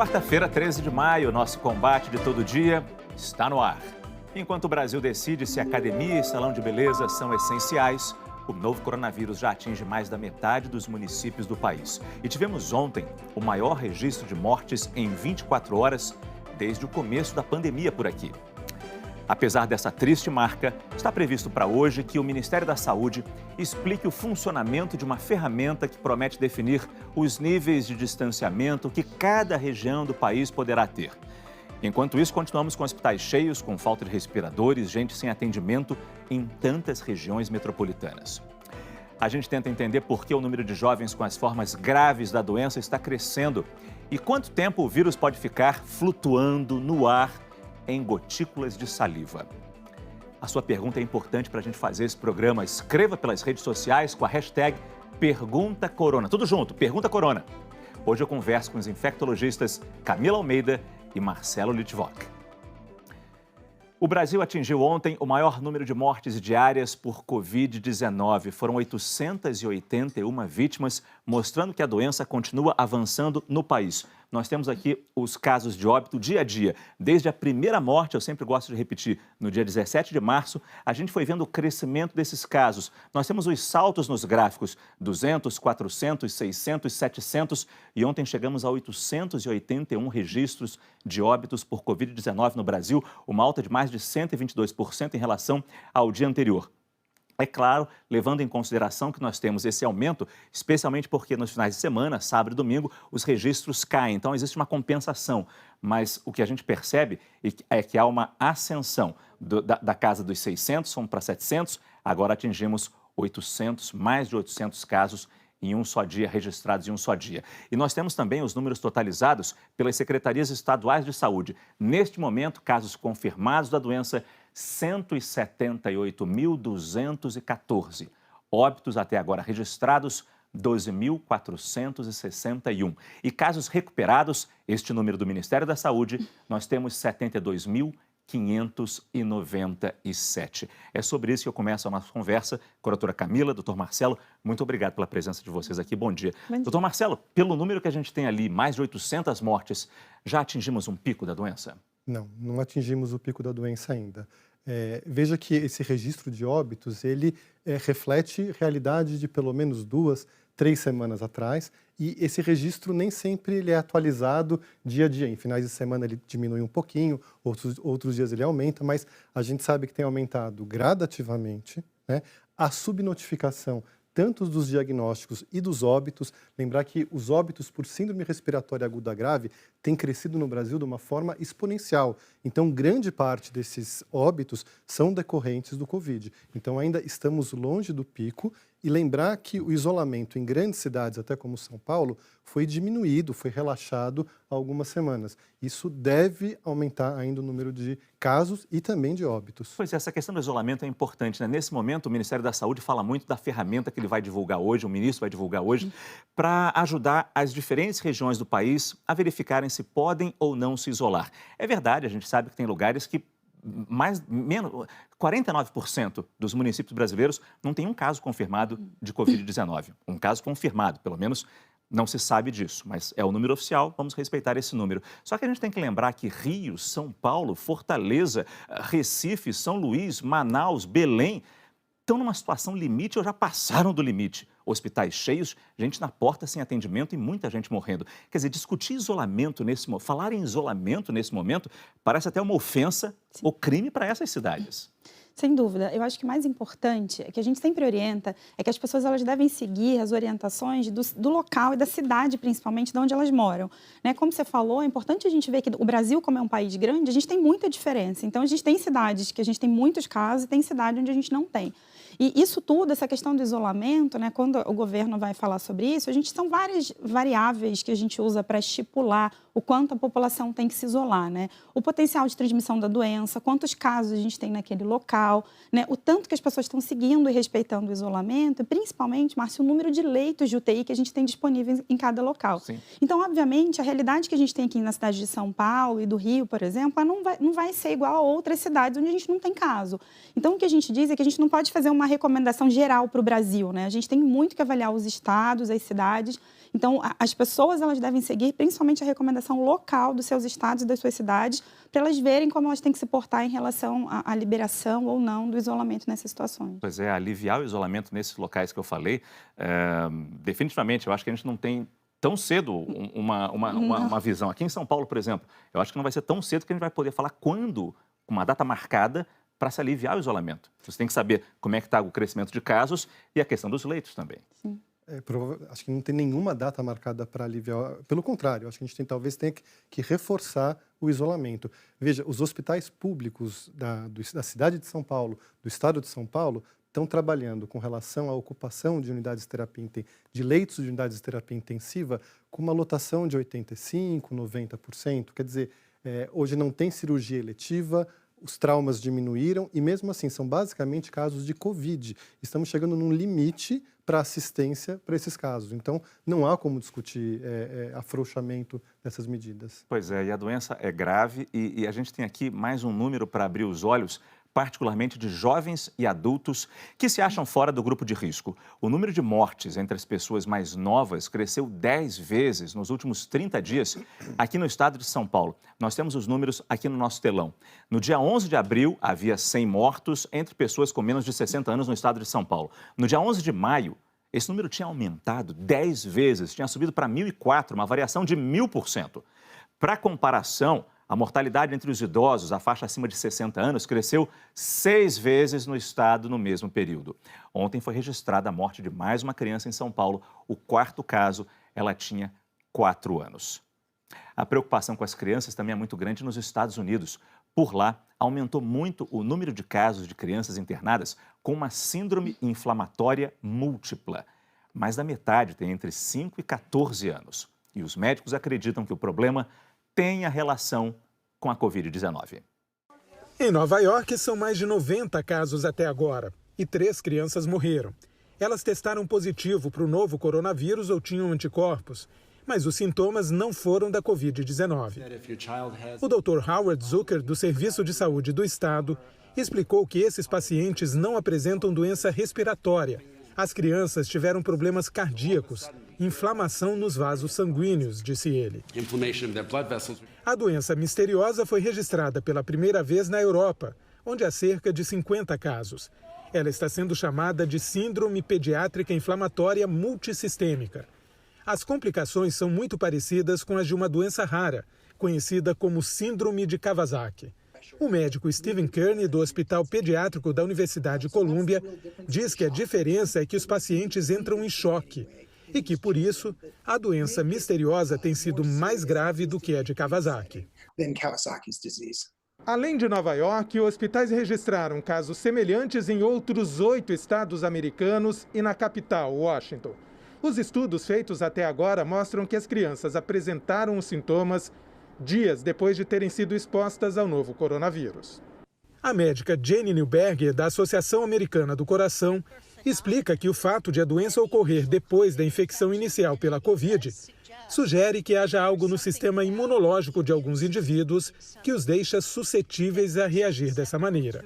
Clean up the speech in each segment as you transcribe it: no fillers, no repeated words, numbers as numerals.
quarta-feira, 13 de maio, nosso combate de todo dia está no ar. Enquanto o Brasil decide se academia e salão de beleza são essenciais, o novo coronavírus já atinge mais da metade dos municípios do país. E tivemos ontem o maior registro de mortes em 24 horas desde o começo da pandemia por aqui. Apesar dessa triste marca, está previsto para hoje que o Ministério da Saúde explique o funcionamento de uma ferramenta que promete definir os níveis de distanciamento que cada região do país poderá ter. Enquanto isso, continuamos com hospitais cheios, com falta de respiradores, gente sem atendimento em tantas regiões metropolitanas. A gente tenta entender por que o número de jovens com as formas graves da doença está crescendo e quanto tempo o vírus pode ficar flutuando no ar em gotículas de saliva. A sua pergunta é importante para a gente fazer esse programa. Escreva pelas redes sociais com a hashtag PerguntaCorona. Tudo junto, Pergunta Corona. Hoje eu converso com os infectologistas Camila Almeida e Marcelo Litvok. O Brasil atingiu ontem o maior número de mortes diárias por Covid-19. Foram 881 vítimas, mostrando que a doença continua avançando no país. Nós temos aqui os casos de óbito dia a dia. Desde a primeira morte, eu sempre gosto de repetir, no dia 17 de março, a gente foi vendo o crescimento desses casos. Nós temos os saltos nos gráficos, 200, 400, 600, 700 e ontem chegamos a 881 registros de óbitos por Covid-19 no Brasil, uma alta de mais de 122% em relação ao dia anterior. É claro, levando em consideração que nós temos esse aumento, especialmente porque nos finais de semana, sábado e domingo, os registros caem. Então, existe uma compensação. Mas o que a gente percebe é que há uma ascensão da casa dos 600, fomos para 700, agora atingimos 800, mais de 800 casos em um só dia, registrados em um só dia. E nós temos também os números totalizados pelas secretarias estaduais de saúde. Neste momento, casos confirmados da doença, 178.214. Óbitos até agora registrados, 12.461. E casos recuperados, este número do Ministério da Saúde, nós temos 72.597. É sobre isso que eu começo a nossa conversa com a doutora Camila, doutor Marcelo. Muito obrigado pela presença de vocês aqui. Bom dia. Bom dia. Doutor Marcelo, pelo número que a gente tem ali, mais de 800 mortes, já atingimos um pico da doença? Não atingimos o pico da doença ainda. Veja que esse registro de óbitos, ele reflete realidade de pelo menos 2, 3 semanas atrás, e esse registro nem sempre ele é atualizado dia a dia. Em finais de semana ele diminui um pouquinho, outros dias ele aumenta, mas a gente sabe que tem aumentado gradativamente, né? A subnotificação tanto dos diagnósticos e dos óbitos. Lembrar que os óbitos por síndrome respiratória aguda grave têm crescido no Brasil de uma forma exponencial. Então, grande parte desses óbitos são decorrentes do Covid. Então, ainda estamos longe do pico. E lembrar que o isolamento em grandes cidades, até como São Paulo, foi diminuído, foi relaxado há algumas semanas. Isso deve aumentar ainda o número de casos e também de óbitos. Pois é, essa questão do isolamento é importante, né? Nesse momento, o Ministério da Saúde fala muito da ferramenta que ele vai divulgar hoje, o ministro vai divulgar hoje, para ajudar as diferentes regiões do país a verificarem se podem ou não se isolar. É verdade, a gente sabe que tem lugares que 49% dos municípios brasileiros não tem um caso confirmado de Covid-19. Um caso confirmado, pelo menos não se sabe disso, mas é o número oficial, vamos respeitar esse número. Só que a gente tem que lembrar que Rio, São Paulo, Fortaleza, Recife, São Luís, Manaus, Belém estão numa situação limite ou já passaram do limite. Hospitais cheios, gente na porta sem atendimento e muita gente morrendo. Quer dizer, discutir isolamento nesse momento, falar em isolamento nesse momento, parece até uma ofensa ou crime para essas cidades. Sem dúvida. Eu acho que o mais importante é que a gente sempre orienta é que as pessoas elas devem seguir as orientações do local e da cidade, principalmente, de onde elas moram. Né? Como você falou, é importante a gente ver que o Brasil, como é um país grande, a gente tem muita diferença. Então, a gente tem cidades que a gente tem muitos casos e tem cidade onde a gente não tem. E isso tudo, essa questão do isolamento, né, quando o governo vai falar sobre isso, são várias variáveis que a gente usa para estipular o quanto a população tem que se isolar, né? O potencial de transmissão da doença, quantos casos a gente tem naquele local, né? O tanto que as pessoas estão seguindo e respeitando o isolamento e, principalmente, Márcio, o número de leitos de UTI que a gente tem disponíveis em cada local. Sim. Então, obviamente, a realidade que a gente tem aqui na cidade de São Paulo e do Rio, por exemplo, não vai ser igual a outras cidades onde a gente não tem caso. Então, o que a gente diz é que a gente não pode fazer uma recomendação geral para o Brasil, né? A gente tem muito que avaliar os estados, as cidades. Então, as pessoas elas devem seguir principalmente a recomendação local dos seus estados e das suas cidades, para elas verem como elas têm que se portar em relação à liberação ou não do isolamento nessas situações. Pois é, aliviar o isolamento nesses locais que eu falei, definitivamente, eu acho que a gente não tem tão cedo uma visão. Aqui em São Paulo, por exemplo, eu acho que não vai ser tão cedo que a gente vai poder falar quando, com uma data marcada, para se aliviar o isolamento. Você tem que saber como é que está o crescimento de casos e a questão dos leitos também. Sim. Acho que não tem nenhuma data marcada para aliviar. Pelo contrário, acho que a gente talvez tenha que reforçar o isolamento. Veja, os hospitais públicos da cidade de São Paulo, do estado de São Paulo, estão trabalhando com relação à ocupação de unidades de leitos de unidades de terapia intensiva com uma lotação de 85%, 90%. Quer dizer, hoje não tem cirurgia eletiva, os traumas diminuíram e, mesmo assim, são basicamente casos de Covid. Estamos chegando num limite para assistência para esses casos. Então, não há como discutir afrouxamento dessas medidas. Pois é, e a doença é grave e a gente tem aqui mais um número para abrir os olhos, particularmente de jovens e adultos que se acham fora do grupo de risco. O número de mortes entre as pessoas mais novas cresceu 10 vezes nos últimos 30 dias aqui no estado de São Paulo. Nós temos os números aqui no nosso telão. No dia 11 de abril, havia 100 mortos entre pessoas com menos de 60 anos no estado de São Paulo. No dia 11 de maio, esse número tinha aumentado 10 vezes, tinha subido para 1.004, uma variação de 1000%. Para comparação, a mortalidade entre os idosos, a faixa acima de 60 anos, cresceu 6 vezes no estado no mesmo período. Ontem foi registrada a morte de mais uma criança em São Paulo. O 4º caso, ela tinha 4 anos. A preocupação com as crianças também é muito grande nos Estados Unidos. Por lá, aumentou muito o número de casos de crianças internadas com uma síndrome inflamatória múltipla. Mais da metade tem entre 5 e 14 anos. E os médicos acreditam que o problema tenha relação com a Covid-19. Em Nova York, são mais de 90 casos até agora e 3 crianças morreram. Elas testaram positivo para o novo coronavírus ou tinham anticorpos, mas os sintomas não foram da Covid-19. O Dr. Howard Zucker, do Serviço de Saúde do Estado, explicou que esses pacientes não apresentam doença respiratória. As crianças tiveram problemas cardíacos, inflamação nos vasos sanguíneos, disse ele. A doença misteriosa foi registrada pela primeira vez na Europa, onde há cerca de 50 casos. Ela está sendo chamada de Síndrome Pediátrica Inflamatória Multissistêmica. As complicações são muito parecidas com as de uma doença rara, conhecida como Síndrome de Kawasaki. O médico Stephen Kearney, do Hospital Pediátrico da Universidade de Colômbia, diz que a diferença é que os pacientes entram em choque e que, por isso, a doença misteriosa tem sido mais grave do que a de Kawasaki. Além de Nova York, hospitais registraram casos semelhantes em outros 8 estados americanos e na capital, Washington. Os estudos feitos até agora mostram que as crianças apresentaram os sintomas dias depois de terem sido expostas ao novo coronavírus. A médica Jenny Newberger, da Associação Americana do Coração, explica que o fato de a doença ocorrer depois da infecção inicial pela Covid sugere que haja algo no sistema imunológico de alguns indivíduos que os deixa suscetíveis a reagir dessa maneira.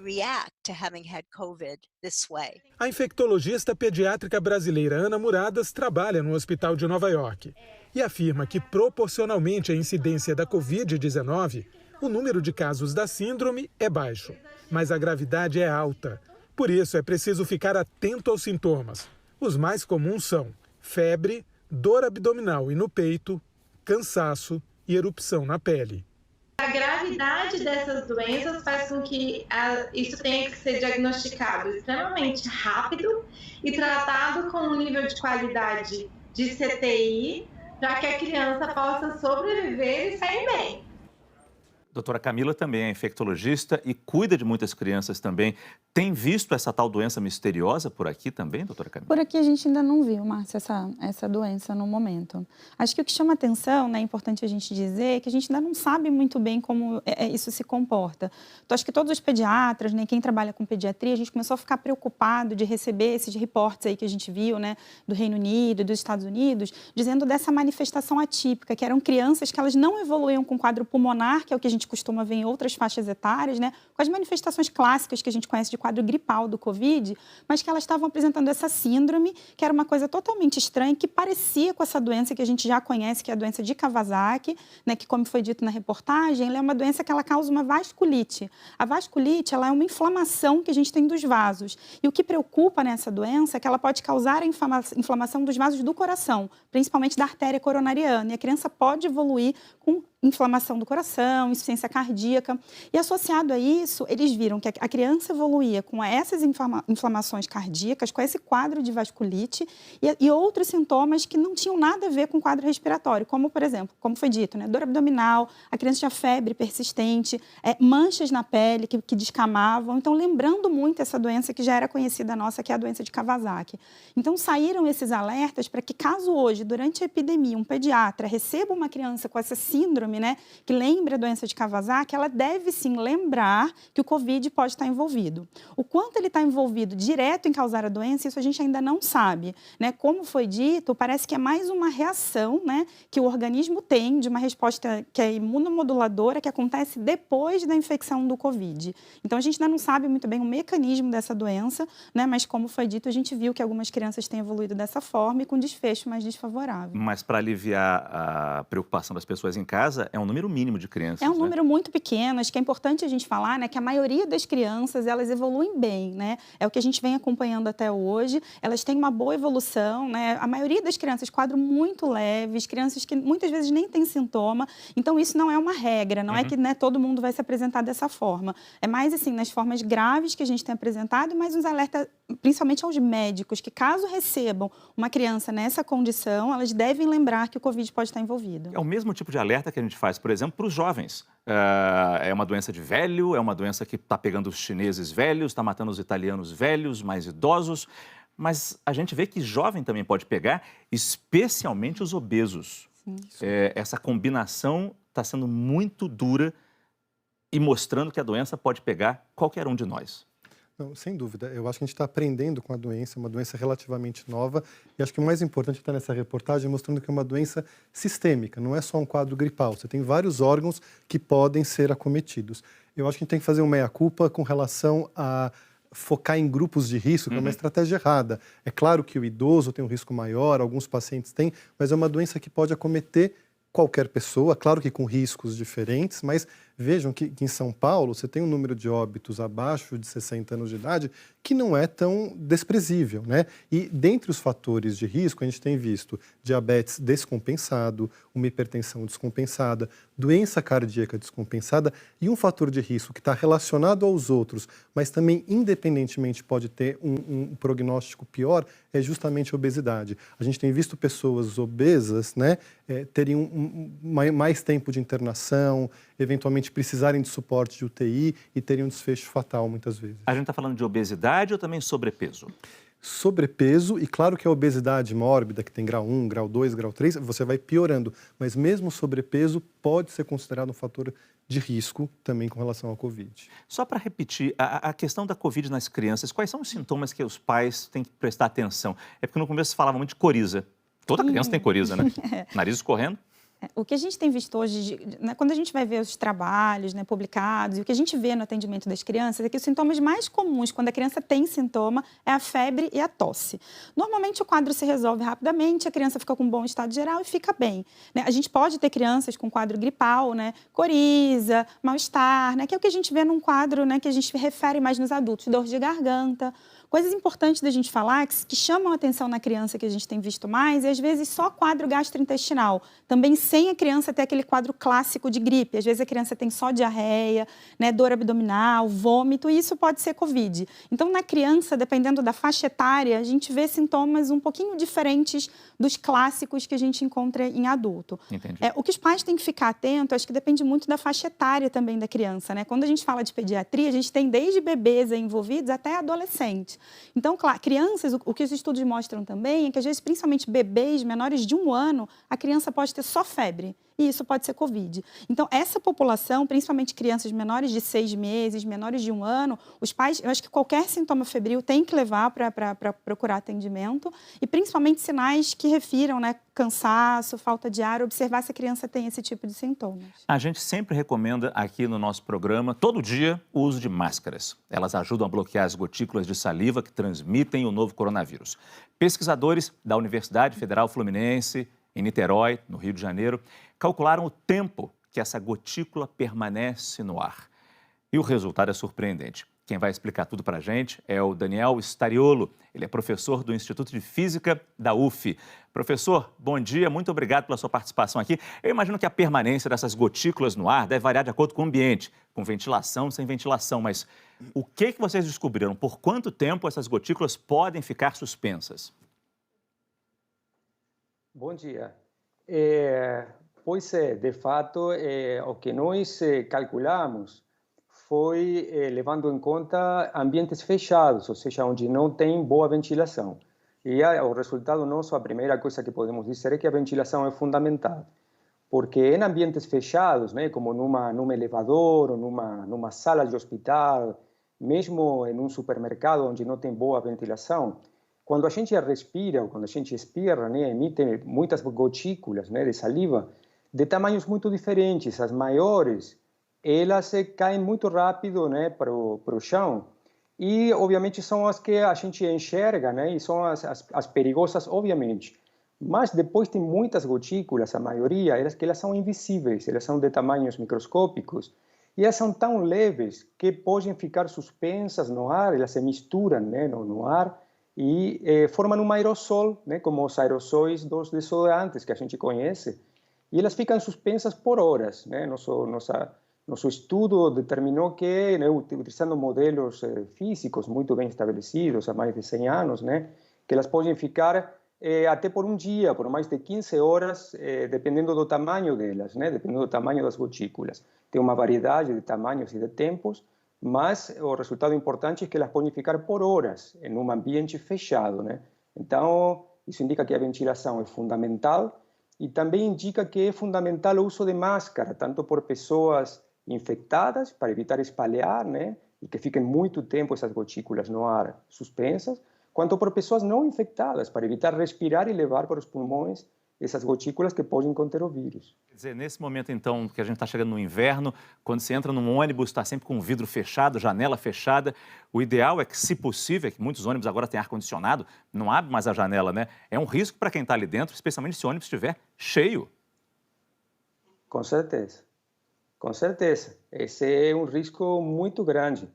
A infectologista pediátrica brasileira Ana Muradas trabalha no Hospital de Nova York e afirma que, proporcionalmente à incidência da Covid-19, o número de casos da síndrome é baixo, mas a gravidade é alta. Por isso, é preciso ficar atento aos sintomas. Os mais comuns são febre, dor abdominal e no peito, cansaço e erupção na pele. A gravidade dessas doenças faz com que isso tenha que ser diagnosticado extremamente rápido e tratado com um nível de qualidade de CTI para que a criança possa sobreviver e sair bem. Doutora Camila também é infectologista e cuida de muitas crianças também. Tem visto essa tal doença misteriosa por aqui também, doutora Camila? Por aqui a gente ainda não viu, Márcia, essa doença no momento. Acho que o que chama atenção, né, é importante a gente dizer, que a gente ainda não sabe muito bem como isso se comporta. Então, acho que todos os pediatras, né, quem trabalha com pediatria, a gente começou a ficar preocupado de receber esses reportes aí que a gente viu, né, do Reino Unido e dos Estados Unidos, dizendo dessa manifestação atípica, que eram crianças que elas não evoluíam com quadro pulmonar, que é o que a gente gente costuma ver em outras faixas etárias, né, com as manifestações clássicas que a gente conhece de quadro gripal do Covid, mas que elas estavam apresentando essa síndrome, que era uma coisa totalmente estranha, que parecia com essa doença que a gente já conhece, que é a doença de Kawasaki, né, que, como foi dito na reportagem, ela é uma doença que ela causa uma vasculite. A vasculite, ela é uma inflamação que a gente tem dos vasos. E o que preocupa nessa doença é que ela pode causar a inflamação dos vasos do coração, principalmente da artéria coronariana. E a criança pode evoluir com inflamação do coração, insuficiência cardíaca. E associado a isso, eles viram que a criança evoluía com essas inflamações cardíacas, com esse quadro de vasculite e outros sintomas que não tinham nada a ver com o quadro respiratório, como, por exemplo, como foi dito, né, dor abdominal, a criança tinha febre persistente, manchas na pele que descamavam. Então, lembrando muito essa doença que já era conhecida nossa, que é a doença de Kawasaki. Então, saíram esses alertas para que, caso hoje, durante a epidemia, um pediatra receba uma criança com essa síndrome, né, que lembra a doença de Kawasaki, ela deve sim lembrar que o Covid pode estar envolvido. O quanto ele está envolvido direto em causar a doença, isso a gente ainda não sabe, né? Como foi dito, parece que é mais uma reação, né, que o organismo tem de uma resposta que é imunomoduladora, que acontece depois da infecção do Covid. Então, a gente ainda não sabe muito bem o mecanismo dessa doença, né, mas como foi dito, a gente viu que algumas crianças têm evoluído dessa forma e com desfecho mais desfavorável. Mas para aliviar a preocupação das pessoas em casa, é um número mínimo de crianças. É um número muito pequeno, acho que é importante a gente falar, né, que a maioria das crianças, elas evoluem bem, né? É o que a gente vem acompanhando até hoje, elas têm uma boa evolução, né? A maioria das crianças, quadro muito leves, crianças que muitas vezes nem têm sintoma, então isso não é uma regra, não é que, né, todo mundo vai se apresentar dessa forma. É mais assim, nas formas graves que a gente tem apresentado, mas uns alertas, principalmente aos médicos, que caso recebam uma criança nessa condição, elas devem lembrar que o Covid pode estar envolvido. É o mesmo tipo de alerta que a gente faz, por exemplo, para os jovens. É uma doença de velho, é uma doença que está pegando os chineses velhos, está matando os italianos velhos, mais idosos, mas a gente vê que jovem também pode pegar, especialmente os obesos. Essa combinação está sendo muito dura e mostrando que a doença pode pegar qualquer um de nós. Não, sem dúvida. Eu acho que a gente está aprendendo com a doença, uma doença relativamente nova. E acho que o mais importante está nessa reportagem mostrando que é uma doença sistêmica, não é só um quadro gripal. Você tem vários órgãos que podem ser acometidos. Eu acho que a gente tem que fazer um meia-culpa com relação a focar em grupos de risco, que é uma estratégia errada. É claro que o idoso tem um risco maior, alguns pacientes têm, mas é uma doença que pode acometer qualquer pessoa, claro que com riscos diferentes, mas vejam que em São Paulo você tem um número de óbitos abaixo de 60 anos de idade que não é tão desprezível, né? E dentre os fatores de risco a gente tem visto diabetes descompensado, uma hipertensão descompensada, doença cardíaca descompensada e um fator de risco que está relacionado aos outros, mas também independentemente pode ter um prognóstico pior, é justamente a obesidade. A gente tem visto pessoas obesas, né, terem mais tempo de internação, eventualmente precisarem de suporte de UTI e terem um desfecho fatal muitas vezes. A gente está falando de obesidade ou também sobrepeso? Sobrepeso, e claro que a obesidade mórbida, que tem grau 1, grau 2, grau 3, você vai piorando, mas mesmo o sobrepeso pode ser considerado um fator de risco também com relação ao Covid. Só para repetir, a questão da Covid nas crianças, quais são os sintomas que os pais têm que prestar atenção? É porque no começo se falava muito de coriza. Toda criança tem coriza, né? Nariz escorrendo. O que a gente tem visto hoje, né, quando a gente vai ver os trabalhos, né, publicados, e o que a gente vê no atendimento das crianças é que os sintomas mais comuns quando a criança tem sintoma é a febre e a tosse. Normalmente o quadro se resolve rapidamente, a criança fica com um bom estado geral e fica bem, né? A gente pode ter crianças com quadro gripal, né, coriza, mal-estar, né, que é o que a gente vê num quadro, né, que a gente refere mais nos adultos, dor de garganta. Coisas importantes da gente falar que chamam a atenção na criança que a gente tem visto mais e às vezes só quadro gastrointestinal, também sem a criança ter aquele quadro clássico de gripe. Às vezes a criança tem só diarreia, né, dor abdominal, vômito, e isso pode ser Covid. Então, na criança, dependendo da faixa etária, a gente vê sintomas um pouquinho diferentes dos clássicos que a gente encontra em adulto. Entendi. O que os pais têm que ficar atentos, acho que depende muito da faixa etária também da criança, né? Quando a gente fala de pediatria, a gente tem desde bebês envolvidos até adolescentes. Então, claro, crianças, o que os estudos mostram também é que, às vezes, principalmente bebês menores de 1 ano, a criança pode ter só febre e isso pode ser Covid. Então, essa população, principalmente crianças menores de 6 meses, menores de 1 ano, os pais, eu acho que qualquer sintoma febril tem que levar para procurar atendimento, e principalmente sinais que refiram, né, cansaço, falta de ar, observar se a criança tem esse tipo de sintomas. A gente sempre recomenda aqui no nosso programa, todo dia, o uso de máscaras. Elas ajudam a bloquear as gotículas de saliva que transmitem o novo coronavírus. Pesquisadores da Universidade Federal Fluminense, em Niterói, no Rio de Janeiro, calcularam o tempo que essa gotícula permanece no ar. E o resultado é surpreendente. Quem vai explicar tudo para a gente é o Daniel Stariolo. Ele é professor do Instituto de Física da UF. Professor, bom dia, muito obrigado pela sua participação aqui. Eu imagino que a permanência dessas gotículas no ar deve variar de acordo com o ambiente, com ventilação, sem ventilação, mas o que vocês descobriram? Por quanto tempo essas gotículas podem ficar suspensas? Bom dia. Pois é, de fato, o que nós calculamos foi levando em conta ambientes fechados, ou seja, onde não tem boa ventilação. E o resultado nosso, a primeira coisa que podemos dizer é que a ventilação é fundamental. Porque em ambientes fechados, né, como num elevador ou numa sala de hospital, mesmo em um supermercado onde não tem boa ventilação, quando a gente respira ou quando a gente espirra, né, emite muitas gotículas, né, de saliva de tamanhos muito diferentes. As maiores, elas caem muito rápido, né, para o chão e, obviamente, são as que a gente enxerga, né, e são as perigosas, obviamente. Mas depois tem muitas gotículas, a maioria, elas são invisíveis, elas são de tamanhos microscópicos e elas são tão leves que podem ficar suspensas no ar, elas se misturam, né, no ar e formam um aerossol, né, como os aerossóis dos desodorantes que a gente conhece, e elas ficam suspensas por horas, né. Nosso estudo determinou que, né, utilizando modelos físicos muito bem estabelecidos há mais de 100 anos, né, que elas podem ficar até por um dia, por mais de 15 horas, dependendo do tamanho delas, né, dependendo do tamanho das gotículas. Tem uma variedade de tamanhos e de tempos, mas o resultado importante é que elas podem ficar por horas em um ambiente fechado, né. Então, isso indica que a ventilação é fundamental e também indica que é fundamental o uso de máscara, tanto por pessoas infectadas, para evitar espalhar, né, e que fiquem muito tempo essas gotículas no ar suspensas, quanto por pessoas não infectadas, para evitar respirar e levar para os pulmões essas gotículas que podem conter o vírus. Quer dizer, nesse momento, então, que a gente está chegando no inverno, quando você entra num ônibus, está sempre com o vidro fechado, janela fechada, o ideal é que, se possível, é que muitos ônibus agora têm ar-condicionado, não abre mais a janela, né? É um risco para quem está ali dentro, especialmente se o ônibus estiver cheio. Com certeza. Com certeza, esse é um risco muito grande.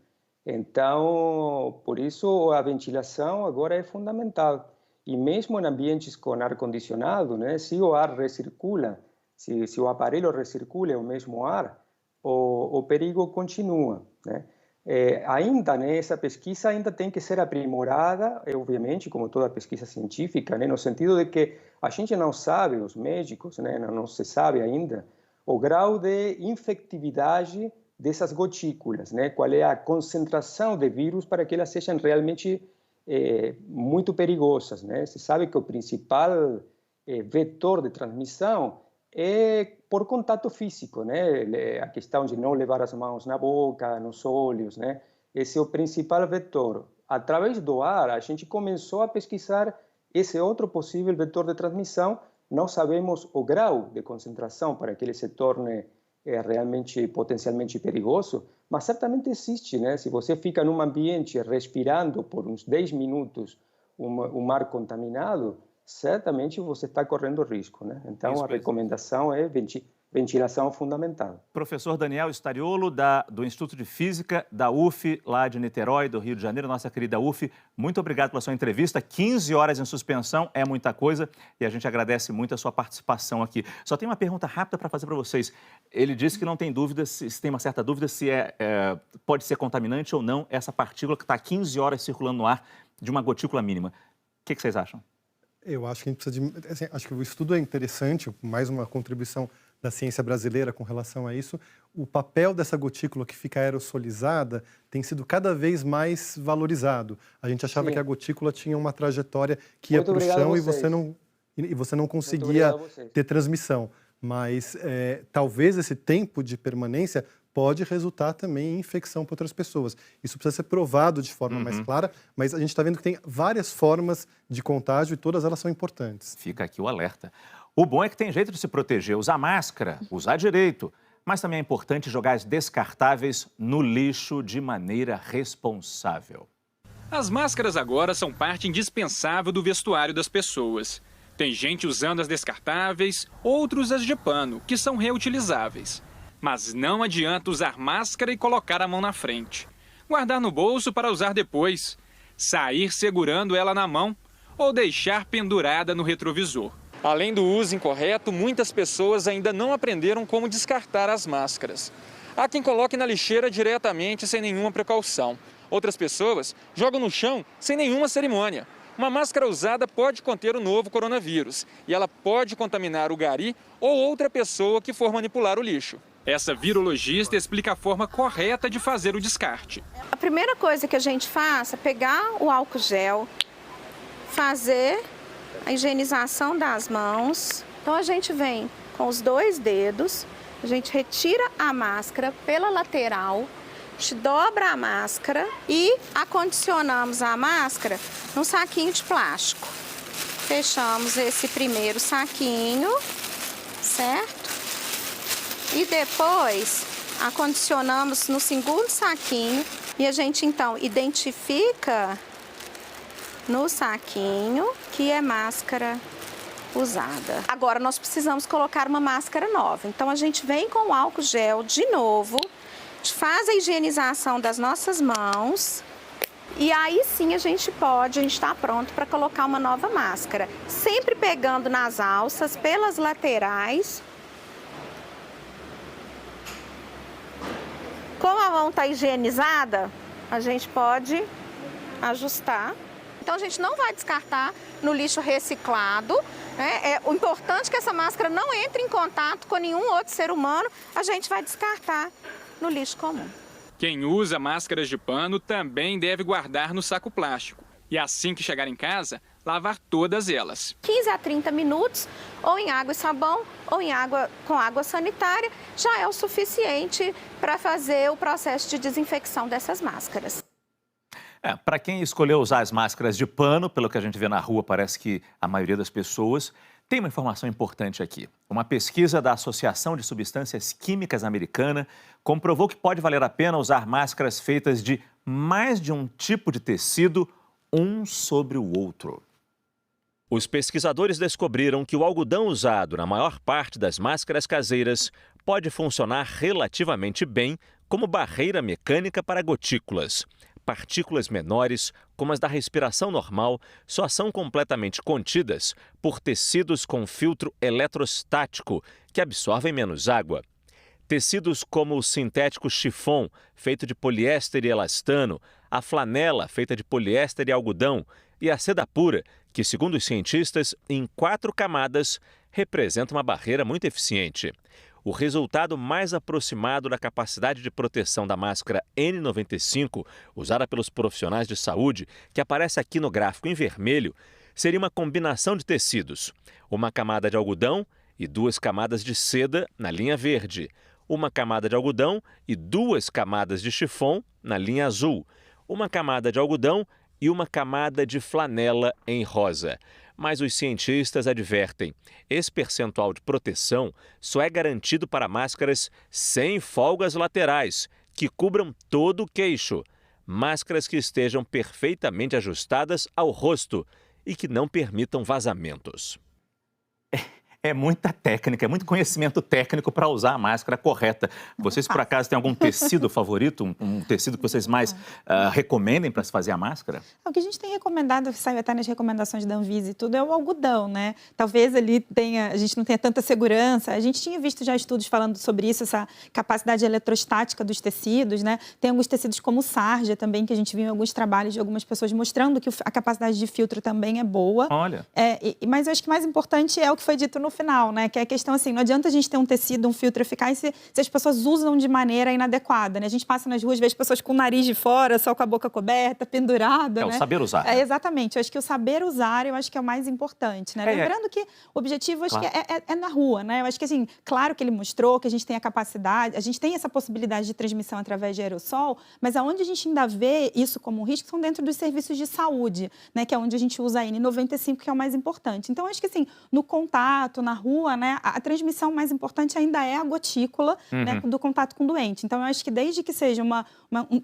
Então, por isso, a ventilação agora é fundamental. E mesmo em ambientes com ar-condicionado, né, se o ar recircula, se o aparelho recircula o mesmo ar, o perigo continua, né? Ainda, né, essa pesquisa ainda tem que ser aprimorada, obviamente, como toda pesquisa científica, né, no sentido de que a gente não sabe, os médicos, né, não se sabe ainda, o grau de infectividade dessas gotículas, né? Qual é a concentração de vírus para que elas sejam realmente muito perigosas, né? Se sabe que o principal vetor de transmissão é por contato físico, né? A questão de não levar as mãos na boca, nos olhos, né? Esse é o principal vetor. Através do ar, a gente começou a pesquisar esse outro possível vetor de transmissão. Não sabemos o grau de concentração para que ele se torne realmente, potencialmente perigoso, mas certamente existe, né? Se você fica num ambiente respirando por uns 10 minutos um ar contaminado, certamente você está correndo risco, né? Então, a recomendação é ventilação fundamental. Professor Daniel Stariolo, do Instituto de Física da UF, lá de Niterói, do Rio de Janeiro, nossa querida UF, muito obrigado pela sua entrevista. 15 horas em suspensão é muita coisa e a gente agradece muito a sua participação aqui. Só tem uma pergunta rápida para fazer para vocês. Ele disse que não tem dúvida, se tem uma certa dúvida se pode ser contaminante ou não essa partícula que está 15 horas circulando no ar de uma gotícula mínima. O que vocês acham? Eu acho que a gente precisa de... Assim, acho que o estudo é interessante, mais uma contribuição da ciência brasileira com relação a isso. O papel dessa gotícula que fica aerossolizada tem sido cada vez mais valorizado. A gente achava que a gotícula tinha uma trajetória que ia para o chão e você não conseguia ter transmissão. mas talvez esse tempo de permanência pode resultar também em infecção para outras pessoas. Isso precisa ser provado de forma mais clara, mas a gente está vendo que tem várias formas de contágio e todas elas são importantes. Fica aqui o alerta. O bom é que tem jeito de se proteger, usar máscara, usar direito, mas também é importante jogar as descartáveis no lixo de maneira responsável. As máscaras agora são parte indispensável do vestuário das pessoas. Tem gente usando as descartáveis, outros as de pano, que são reutilizáveis. Mas não adianta usar máscara e colocar a mão na frente. Guardar no bolso para usar depois. Sair segurando ela na mão ou deixar pendurada no retrovisor. Além do uso incorreto, muitas pessoas ainda não aprenderam como descartar as máscaras. Há quem coloque na lixeira diretamente sem nenhuma precaução. Outras pessoas jogam no chão sem nenhuma cerimônia. Uma máscara usada pode conter o novo coronavírus e ela pode contaminar o gari ou outra pessoa que for manipular o lixo. Essa virologista explica a forma correta de fazer o descarte. A primeira coisa que a gente faz é pegar o álcool gel, fazer a higienização das mãos. Então a gente vem com os 2 dedos, a gente retira a máscara pela lateral, a gente dobra a máscara e acondicionamos a máscara num saquinho de plástico. Fechamos esse primeiro saquinho, certo? E depois acondicionamos no segundo saquinho e a gente então identifica no saquinho que é máscara usada. Agora nós precisamos colocar uma máscara nova. Então a gente vem com o álcool gel de novo, faz a higienização das nossas mãos e aí sim a gente está pronto para colocar uma nova máscara. Sempre pegando nas alças, pelas laterais. Como a mão está higienizada, a gente pode ajustar. Então a gente não vai descartar no lixo reciclado. O importante é que essa máscara não entre em contato com nenhum outro ser humano, a gente vai descartar no lixo comum. Quem usa máscaras de pano também deve guardar no saco plástico. E assim que chegar em casa, lavar todas elas. 15 a 30 minutos, ou em água e sabão, ou em água com água sanitária, já é o suficiente para fazer o processo de desinfecção dessas máscaras. Para quem escolheu usar as máscaras de pano, pelo que a gente vê na rua, parece que a maioria das pessoas, tem uma informação importante aqui. Uma pesquisa da Associação de Substâncias Químicas Americana comprovou que pode valer a pena usar máscaras feitas de mais de um tipo de tecido, um sobre o outro. Os pesquisadores descobriram que o algodão usado na maior parte das máscaras caseiras pode funcionar relativamente bem como barreira mecânica para gotículas. Partículas menores, como as da respiração normal, só são completamente contidas por tecidos com filtro eletrostático, que absorvem menos água. Tecidos como o sintético chiffon, feito de poliéster e elastano, a flanela, feita de poliéster e algodão, e a seda pura, que, segundo os cientistas, em 4 camadas, representa uma barreira muito eficiente. O resultado mais aproximado da capacidade de proteção da máscara N95, usada pelos profissionais de saúde, que aparece aqui no gráfico em vermelho, seria uma combinação de tecidos. Uma camada de algodão e 2 camadas de seda na linha verde. Uma camada de algodão e 2 camadas de chiffon na linha azul. Uma camada de algodão e uma camada de flanela em rosa. Mas os cientistas advertem, esse percentual de proteção só é garantido para máscaras sem folgas laterais, que cubram todo o queixo. Máscaras que estejam perfeitamente ajustadas ao rosto e que não permitam vazamentos. É muita técnica, é muito conhecimento técnico para usar a máscara correta. Vocês, por acaso, têm algum tecido favorito, um tecido que vocês mais recomendem para se fazer a máscara? O que a gente tem recomendado, que sai até nas recomendações da Anvisa e tudo, é o algodão, né? Talvez ali a gente não tenha tanta segurança. A gente tinha visto já estudos falando sobre isso, essa capacidade eletrostática dos tecidos, né? Tem alguns tecidos como sarja também, que a gente viu em alguns trabalhos de algumas pessoas mostrando que a capacidade de filtro também é boa. Olha. Mas eu acho que mais importante é o que foi dito no no final, né? Que é a questão assim, não adianta a gente ter um tecido, um filtro eficaz se as pessoas usam de maneira inadequada, né? A gente passa nas ruas, vê as pessoas com o nariz de fora, só com a boca coberta, pendurada, né? O saber usar. Exatamente. Eu acho que o saber usar, eu acho que é o mais importante, né? Lembrando que o objetivo, acho que é na rua, né? Eu acho que, assim, claro que ele mostrou que a gente tem a capacidade, a gente tem essa possibilidade de transmissão através de aerossol, mas aonde a gente ainda vê isso como um risco são dentro dos serviços de saúde, né? Que é onde a gente usa a N95, que é o mais importante. Então, acho que, assim, no contato, na rua, né? A transmissão mais importante ainda é a gotícula, né? Do contato com o doente. Então, eu acho que desde que seja uma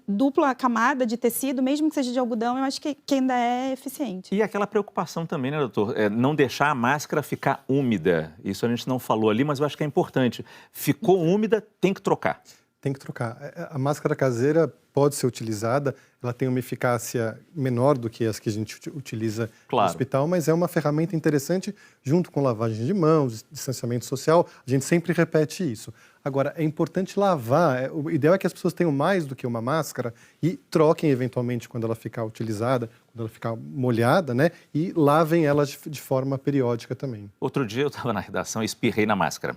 dupla camada de tecido, mesmo que seja de algodão, eu acho que ainda é eficiente. E aquela preocupação também, né, doutor? Não deixar a máscara ficar úmida. Isso a gente não falou ali, mas eu acho que é importante. Ficou úmida, tem que trocar. Tem que trocar. A máscara caseira pode ser utilizada, ela tem uma eficácia menor do que as que a gente utiliza no hospital, mas é uma ferramenta interessante junto com lavagem de mãos, distanciamento social, a gente sempre repete isso. Agora, é importante lavar, o ideal é que as pessoas tenham mais do que uma máscara e troquem eventualmente quando ela ficar utilizada, quando ela ficar molhada, né? E lavem ela de forma periódica também. Outro dia eu estava na redação e espirrei na máscara.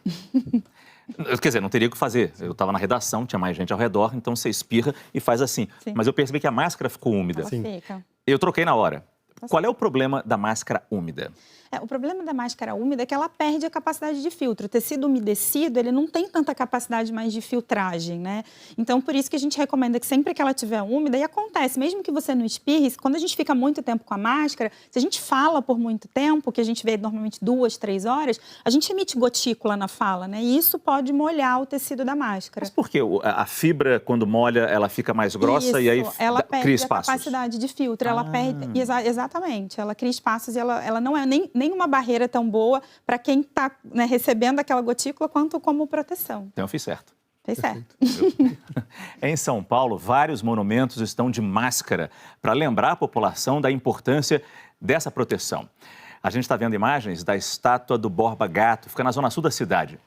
Quer dizer, não teria o que fazer. Eu estava na redação, tinha mais gente ao redor, então você espirra e faz assim. Sim. Mas eu percebi que a máscara ficou úmida. Ela fica. Eu troquei na hora. Qual é o problema da máscara úmida? O problema da máscara úmida é que ela perde a capacidade de filtro. O tecido umedecido, ele não tem tanta capacidade mais de filtragem, né? Então, por isso que a gente recomenda que sempre que ela estiver úmida, e acontece, mesmo que você não espirre, quando a gente fica muito tempo com a máscara, se a gente fala por muito tempo, que a gente vê normalmente 2, 3 horas, a gente emite gotícula na fala, né? E isso pode molhar o tecido da máscara. Mas por quê? A fibra, quando molha, ela fica mais grossa e aí ela cria perde espaços? A capacidade de filtro, ela perde... Exatamente, ela cria espaços e ela não é nem uma barreira tão boa para quem está, né, recebendo aquela gotícula quanto como proteção. Então eu fiz certo. Fez certo. Em São Paulo, vários monumentos estão de máscara para lembrar a população da importância dessa proteção. A gente está vendo imagens da estátua do Borba Gato, fica na zona sul da cidade.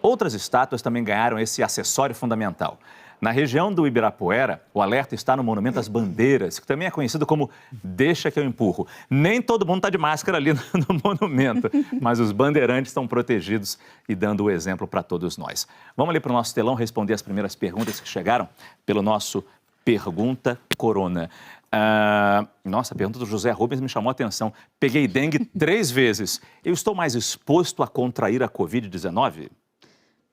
Outras estátuas também ganharam esse acessório fundamental. Na região do Ibirapuera, o alerta está no Monumento às Bandeiras, que também é conhecido como Deixa que eu empurro. Nem todo mundo está de máscara ali no monumento, mas os bandeirantes estão protegidos e dando o exemplo para todos nós. Vamos ali para o nosso telão responder as primeiras perguntas que chegaram pelo nosso Pergunta Corona. Nossa, a pergunta do José Rubens me chamou a atenção. Peguei dengue 3 vezes. Eu estou mais exposto a contrair a Covid-19?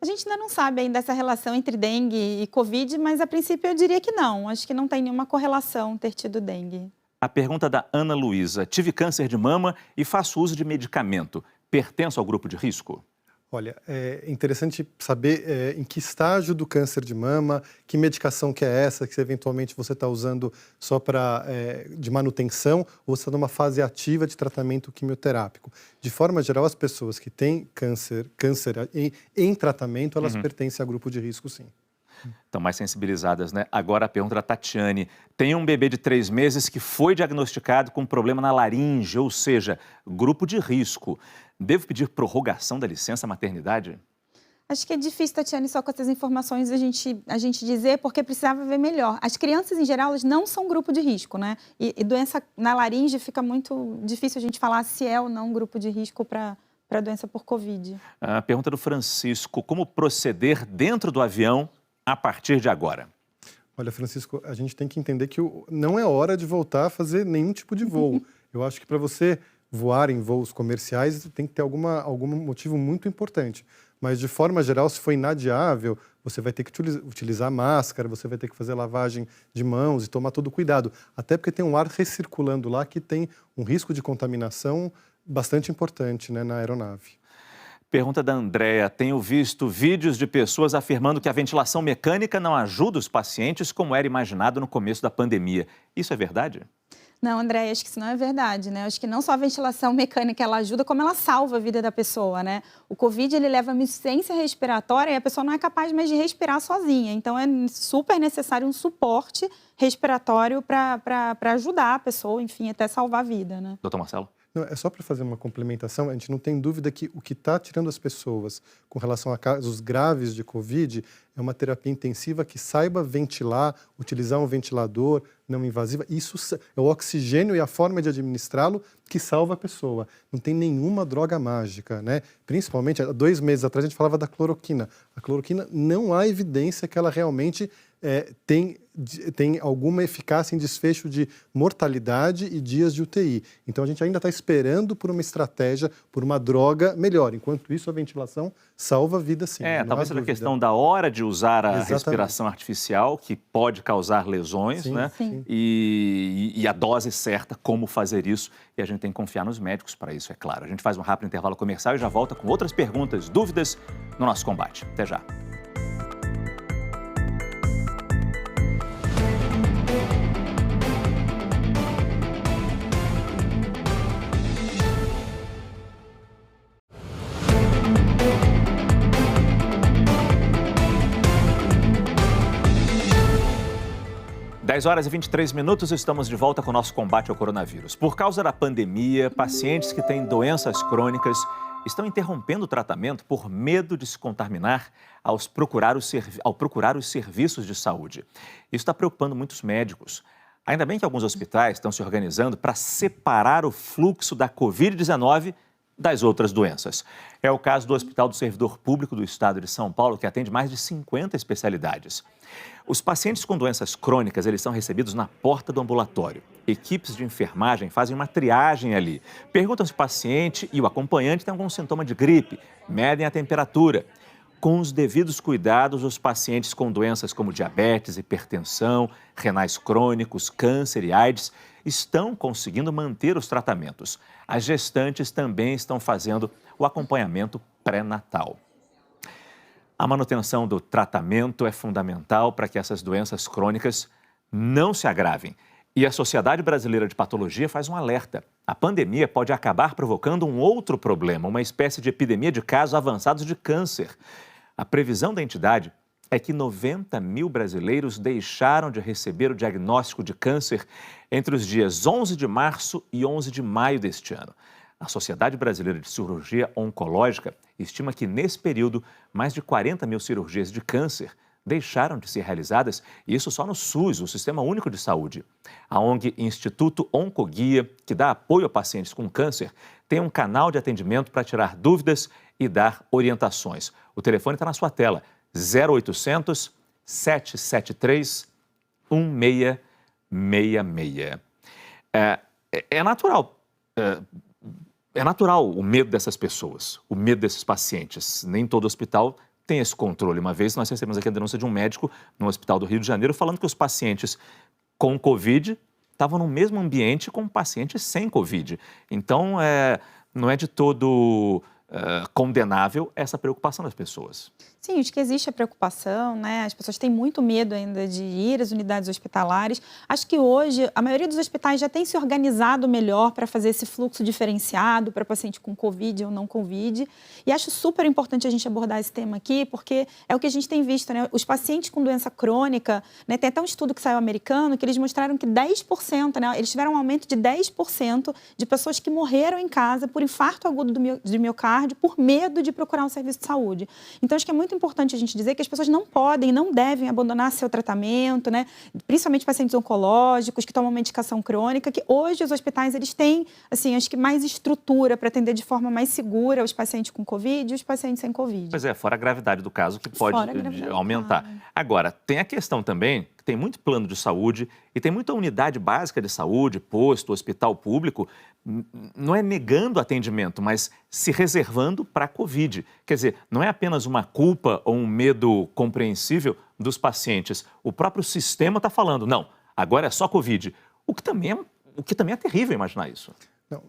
A gente ainda não sabe ainda essa relação entre dengue e Covid, mas a princípio eu diria que não. Acho que não tem nenhuma correlação ter tido dengue. A pergunta da Ana Luísa. Tive câncer de mama e faço uso de medicamento. Pertenço ao grupo de risco? Olha, é interessante saber em que estágio do câncer de mama, que medicação que é essa, que eventualmente você está usando só de manutenção ou você está numa fase ativa de tratamento quimioterápico. De forma geral, as pessoas que têm câncer em tratamento, elas pertencem a grupo de risco, sim. Estão mais sensibilizadas, né? Agora a pergunta da Tatiane. Tem um bebê de 3 meses que foi diagnosticado com problema na laringe, ou seja, grupo de risco. Devo pedir prorrogação da licença maternidade? Acho que é difícil, Tatiane, só com essas informações a gente dizer, porque precisava ver melhor. As crianças, em geral, elas não são grupo de risco, né? E doença na laringe fica muito difícil a gente falar se é ou não grupo de risco para a doença por Covid. A pergunta do Francisco. Como proceder dentro do avião a partir de agora? Olha, Francisco, a gente tem que entender que não é hora de voltar a fazer nenhum tipo de voo. Eu acho que para você voar em voos comerciais tem que ter algum motivo muito importante. Mas, de forma geral, se for inadiável, você vai ter que utilizar máscara, você vai ter que fazer lavagem de mãos e tomar todo cuidado. Até porque tem um ar recirculando lá que tem um risco de contaminação bastante importante, né, na aeronave. Pergunta da Andréa. Tenho visto vídeos de pessoas afirmando que a ventilação mecânica não ajuda os pacientes como era imaginado no começo da pandemia. Isso é verdade? Não, André, acho que isso não é verdade, né? Acho que não só a ventilação mecânica ela ajuda, como ela salva a vida da pessoa, né? O Covid, ele leva a insuficiência respiratória e a pessoa não é capaz mais de respirar sozinha. Então, é super necessário um suporte respiratório para ajudar a pessoa, enfim, até salvar a vida, né? Doutor Marcelo? Não, é só para fazer uma complementação, a gente não tem dúvida que o que está tirando as pessoas com relação a casos graves de Covid é uma terapia intensiva que saiba ventilar, utilizar um ventilador não invasivo. Isso é o oxigênio e a forma de administrá-lo que salva a pessoa. Não tem nenhuma droga mágica, né? Principalmente, há 2 meses atrás a gente falava da cloroquina. A cloroquina não há evidência que ela realmente tem alguma eficácia em desfecho de mortalidade e dias de UTI. Então, a gente ainda está esperando por uma estratégia, por uma droga melhor. Enquanto isso, a ventilação salva vidas, sim. Talvez seja a questão da hora de usar a respiração artificial, que pode causar lesões, sim, né? Sim. E a dose certa, como fazer isso. E a gente tem que confiar nos médicos para isso, é claro. A gente faz um rápido intervalo comercial e já volta com outras perguntas, dúvidas no nosso combate. Até já. Dez horas e 23 minutos, estamos de volta com o nosso combate ao coronavírus. Por causa da pandemia, pacientes que têm doenças crônicas estão interrompendo o tratamento por medo de se contaminar ao procurar os serviços de saúde. Isso está preocupando muitos médicos. Ainda bem que alguns hospitais estão se organizando para separar o fluxo da Covid-19 das outras doenças. É o caso do Hospital do Servidor Público do Estado de São Paulo, que atende mais de 50 especialidades. Os pacientes com doenças crônicas, eles são recebidos na porta do ambulatório. Equipes de enfermagem fazem uma triagem ali. Perguntam se o paciente e o acompanhante têm algum sintoma de gripe, medem a temperatura. Com os devidos cuidados, os pacientes com doenças como diabetes, hipertensão, renais crônicos, câncer e AIDS estão conseguindo manter os tratamentos. As gestantes também estão fazendo o acompanhamento pré-natal. A manutenção do tratamento é fundamental para que essas doenças crônicas não se agravem. E a Sociedade Brasileira de Patologia faz um alerta. A pandemia pode acabar provocando um outro problema, uma espécie de epidemia de casos avançados de câncer. A previsão da entidade é que 90 mil brasileiros deixaram de receber o diagnóstico de câncer entre os dias 11 de março e 11 de maio deste ano. A Sociedade Brasileira de Cirurgia Oncológica estima que, nesse período, mais de 40 mil cirurgias de câncer deixaram de ser realizadas, e isso só no SUS, o Sistema Único de Saúde. A ONG Instituto Oncoguia, que dá apoio a pacientes com câncer, tem um canal de atendimento para tirar dúvidas e dar orientações. O telefone está na sua tela, 0800 773 1666. É natural. É natural o medo dessas pessoas, o medo desses pacientes. Nem todo hospital tem esse controle. Uma vez nós recebemos aqui a denúncia de um médico no Hospital do Rio de Janeiro falando que os pacientes com Covid estavam no mesmo ambiente com pacientes sem Covid. Então, não é de todo condenável essa preocupação das pessoas. Sim, acho que existe a preocupação, né? As pessoas têm muito medo ainda de ir às unidades hospitalares. Acho que hoje a maioria dos hospitais já tem se organizado melhor para fazer esse fluxo diferenciado para paciente com Covid ou não Covid. E acho super importante a gente abordar esse tema aqui, porque é o que a gente tem visto, né? Os pacientes com doença crônica, né? Tem até um estudo que saiu americano que eles mostraram que 10%, né? Eles tiveram um aumento de 10% de pessoas que morreram em casa por infarto agudo de miocárdio por medo de procurar um serviço de saúde. Então, acho que é muito importante a gente dizer que as pessoas não podem, não devem abandonar seu tratamento, né? Principalmente pacientes oncológicos que tomam medicação crônica, que hoje os hospitais eles têm, assim, acho que mais estrutura para atender de forma mais segura os pacientes com Covid e os pacientes sem Covid. Pois é, fora a gravidade do caso, que pode aumentar. Agora, tem a questão também que tem muito plano de saúde e tem muita unidade básica de saúde, posto, hospital público, não é negando atendimento, mas se reservando para a Covid. Quer dizer, não é apenas uma culpa ou um medo compreensível dos pacientes. O próprio sistema está falando, não, agora é só Covid. O que também é terrível imaginar isso. Não,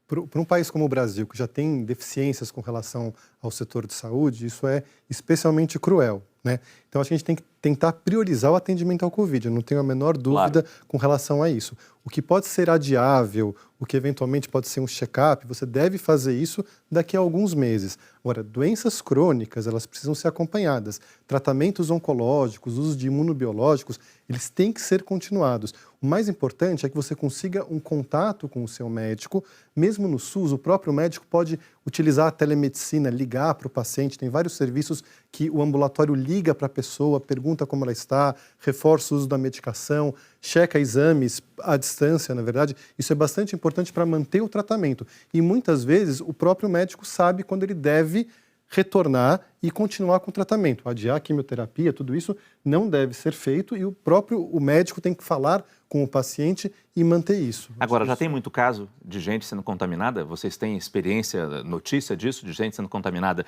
para um país como o Brasil, que já tem deficiências com relação ao setor de saúde, isso é especialmente cruel. né? Então, acho que a gente tem que tentar priorizar o atendimento ao Covid. Eu não tenho a menor dúvida com relação a isso. O que pode ser adiável, o que eventualmente pode ser um check-up, você deve fazer isso daqui a alguns meses. Agora, doenças crônicas, elas precisam ser acompanhadas. Tratamentos oncológicos, uso de imunobiológicos, eles têm que ser continuados. O mais importante é que você consiga um contato com o seu médico. Mesmo no SUS, o próprio médico pode utilizar a telemedicina, ligar para o paciente. Tem vários serviços que o ambulatório liga para a pessoa, pergunta como ela está, reforça o uso da medicação, checa exames à distância, na verdade. Isso é bastante importante para manter o tratamento. E muitas vezes o próprio médico sabe quando ele deve retornar e continuar com o tratamento. Adiar a quimioterapia, tudo isso não deve ser feito e o médico tem que falar com o paciente e manter isso. Agora, já tem muito caso de gente sendo contaminada? Vocês têm experiência, notícia disso, de gente sendo contaminada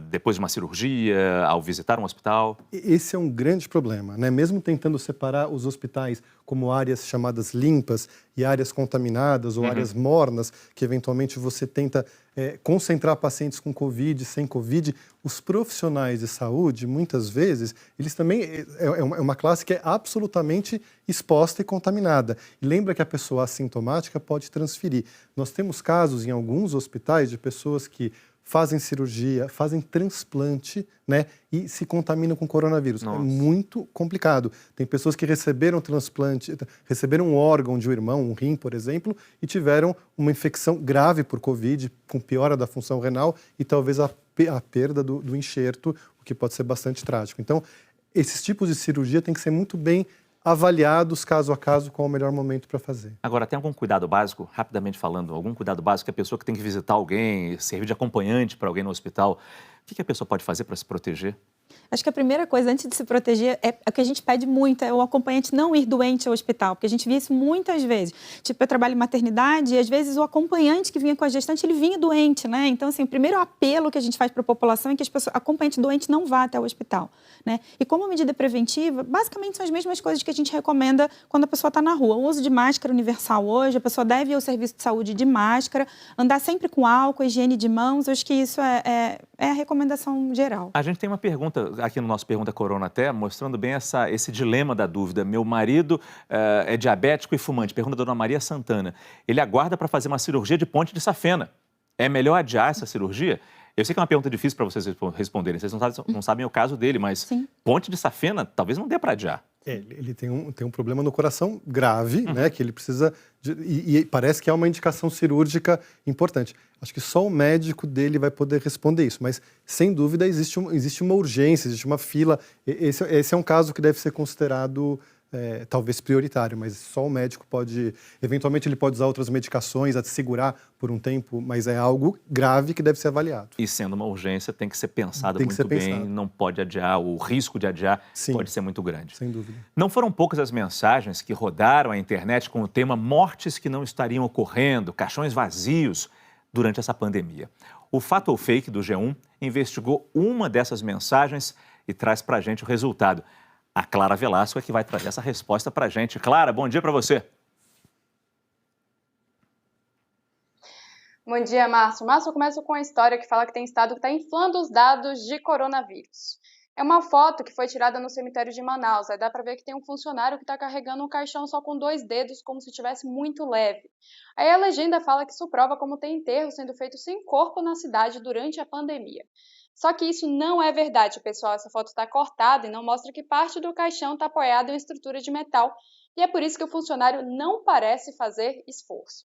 depois de uma cirurgia, ao visitar um hospital? Esse é um grande problema, né? Mesmo tentando separar os hospitais como áreas chamadas limpas e áreas contaminadas ou áreas mornas, que eventualmente você tenta concentrar pacientes com Covid, sem Covid, os profissionais de saúde, muitas vezes, eles também é uma classe que é absolutamente exposta e contaminada. E lembra que a pessoa assintomática pode transferir. Nós temos casos em alguns hospitais de pessoas que fazem cirurgia, fazem transplante, né, e se contaminam com coronavírus. Nossa. É muito complicado. Tem pessoas que receberam transplante, receberam um órgão de um irmão, um rim, por exemplo, e tiveram uma infecção grave por Covid, com piora da função renal e talvez a perda do enxerto, o que pode ser bastante trágico. Então, esses tipos de cirurgia têm que ser muito bem avaliados caso a caso qual é o melhor momento para fazer. Agora, tem algum cuidado básico, rapidamente falando, algum cuidado básico que a pessoa que tem que visitar alguém, servir de acompanhante para alguém no hospital, o que a pessoa pode fazer para se proteger? Acho que a primeira coisa, antes de se proteger, o que a gente pede muito, é o acompanhante não ir doente ao hospital, porque a gente via isso muitas vezes. Tipo, eu trabalho em maternidade e, às vezes, o acompanhante que vinha com a gestante, ele vinha doente, né? Então, assim, o primeiro apelo que a gente faz para a população é que a acompanhante doente não vá até o hospital, né? E como medida preventiva, basicamente são as mesmas coisas que a gente recomenda quando a pessoa está na rua. O uso de máscara universal hoje, a pessoa deve ir ao serviço de saúde de máscara, andar sempre com álcool, higiene de mãos, eu acho que isso é a recomendação geral. A gente tem uma pergunta aqui no nosso Pergunta Corona até, mostrando bem esse dilema da dúvida. Meu marido é diabético e fumante. Pergunta da Dona Maria Santana. Ele aguarda para fazer uma cirurgia de ponte de safena. É melhor adiar essa cirurgia? Eu sei que é uma pergunta difícil para vocês responderem. Vocês não sabem o caso dele, mas Sim. Ponte de safena talvez não dê para adiar. Ele tem um problema no coração grave, né? Que ele precisa... E parece que é uma indicação cirúrgica importante. Acho que só o médico dele vai poder responder isso. Mas, sem dúvida, existe uma urgência, existe uma fila. Esse é um caso que deve ser considerado... talvez prioritário, mas só o médico pode... Eventualmente, ele pode usar outras medicações a te segurar por um tempo, mas é algo grave que deve ser avaliado. E sendo uma urgência, tem que ser pensado muito bem, não pode adiar, o risco de adiar Sim, pode ser muito grande. Sem dúvida. Não foram poucas as mensagens que rodaram a internet com o tema mortes que não estariam ocorrendo, caixões vazios durante essa pandemia. O Fato ou Fake do G1 investigou uma dessas mensagens e traz pra gente o resultado. A Clara Velasco é que vai trazer essa resposta para a gente. Clara, bom dia para você. Bom dia, Márcio. Márcio, eu começo com a história que fala que tem estado que está inflando os dados de coronavírus. É uma foto que foi tirada no cemitério de Manaus. Aí dá para ver que tem um funcionário que está carregando um caixão só com 2 dedos, como se estivesse muito leve. Aí a legenda fala que isso prova como tem enterro sendo feito sem corpo na cidade durante a pandemia. Só que isso não é verdade, pessoal. Essa foto está cortada e não mostra que parte do caixão está apoiada em uma estrutura de metal. E é por isso que o funcionário não parece fazer esforço.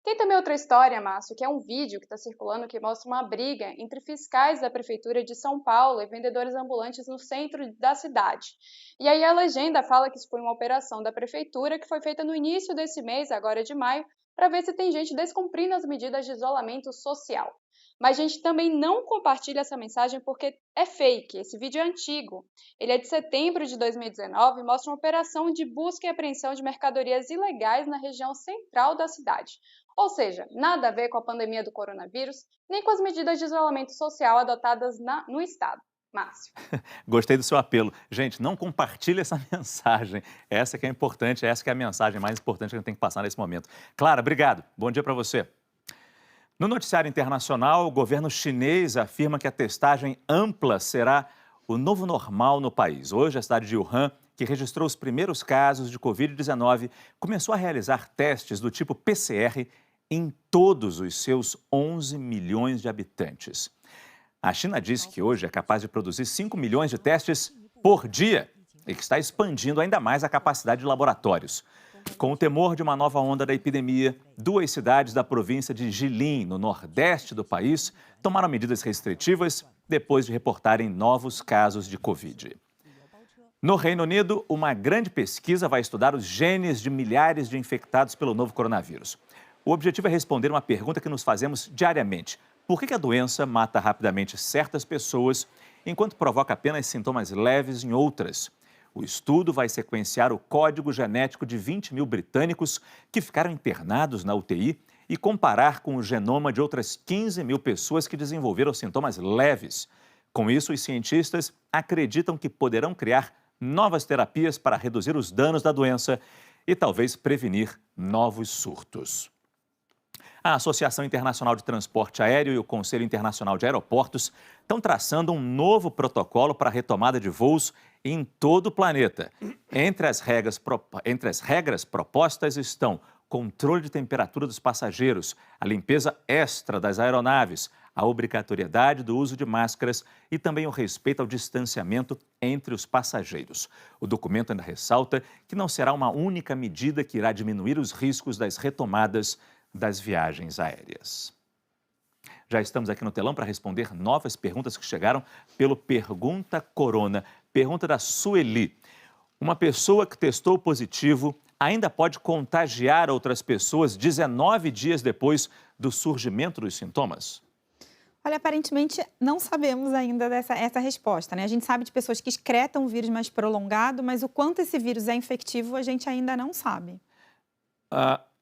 Tem também outra história, Márcio, que é um vídeo que está circulando que mostra uma briga entre fiscais da Prefeitura de São Paulo e vendedores ambulantes no centro da cidade. E aí a legenda fala que isso foi uma operação da Prefeitura que foi feita no início desse mês, agora de maio, para ver se tem gente descumprindo as medidas de isolamento social. Mas a gente também não compartilha essa mensagem porque é fake. Esse vídeo é antigo. Ele é de setembro de 2019 e mostra uma operação de busca e apreensão de mercadorias ilegais na região central da cidade. Ou seja, nada a ver com a pandemia do coronavírus, nem com as medidas de isolamento social adotadas no estado. Márcio. Gostei do seu apelo. Gente, não compartilhe essa mensagem. Essa que é importante, essa que é a mensagem mais importante que a gente tem que passar nesse momento. Clara, obrigado. Bom dia para você. No noticiário internacional, o governo chinês afirma que a testagem ampla será o novo normal no país. Hoje, a cidade de Wuhan, que registrou os primeiros casos de Covid-19, começou a realizar testes do tipo PCR em todos os seus 11 milhões de habitantes. A China diz que hoje é capaz de produzir 5 milhões de testes por dia e que está expandindo ainda mais a capacidade de laboratórios. Com o temor de uma nova onda da epidemia, 2 cidades da província de Jilin, no nordeste do país, tomaram medidas restritivas depois de reportarem novos casos de Covid. No Reino Unido, uma grande pesquisa vai estudar os genes de milhares de infectados pelo novo coronavírus. O objetivo é responder uma pergunta que nos fazemos diariamente. Por que a doença mata rapidamente certas pessoas, enquanto provoca apenas sintomas leves em outras? O estudo vai sequenciar o código genético de 20 mil britânicos que ficaram internados na UTI e comparar com o genoma de outras 15 mil pessoas que desenvolveram sintomas leves. Com isso, os cientistas acreditam que poderão criar novas terapias para reduzir os danos da doença e talvez prevenir novos surtos. A Associação Internacional de Transporte Aéreo e o Conselho Internacional de Aeroportos estão traçando um novo protocolo para a retomada de voos em todo o planeta. Entre as regras propostas estão controle de temperatura dos passageiros, a limpeza extra das aeronaves, a obrigatoriedade do uso de máscaras e também o respeito ao distanciamento entre os passageiros. O documento ainda ressalta que não será uma única medida que irá diminuir os riscos das retomadas das viagens aéreas. Já estamos aqui no telão para responder novas perguntas que chegaram pelo Pergunta Corona. Pergunta da Sueli. Uma pessoa que testou positivo ainda pode contagiar outras pessoas 19 dias depois do surgimento dos sintomas? Olha, aparentemente não sabemos ainda essa resposta, né? A gente sabe de pessoas que excretam o vírus mais prolongado, mas o quanto esse vírus é infectivo a gente ainda não sabe.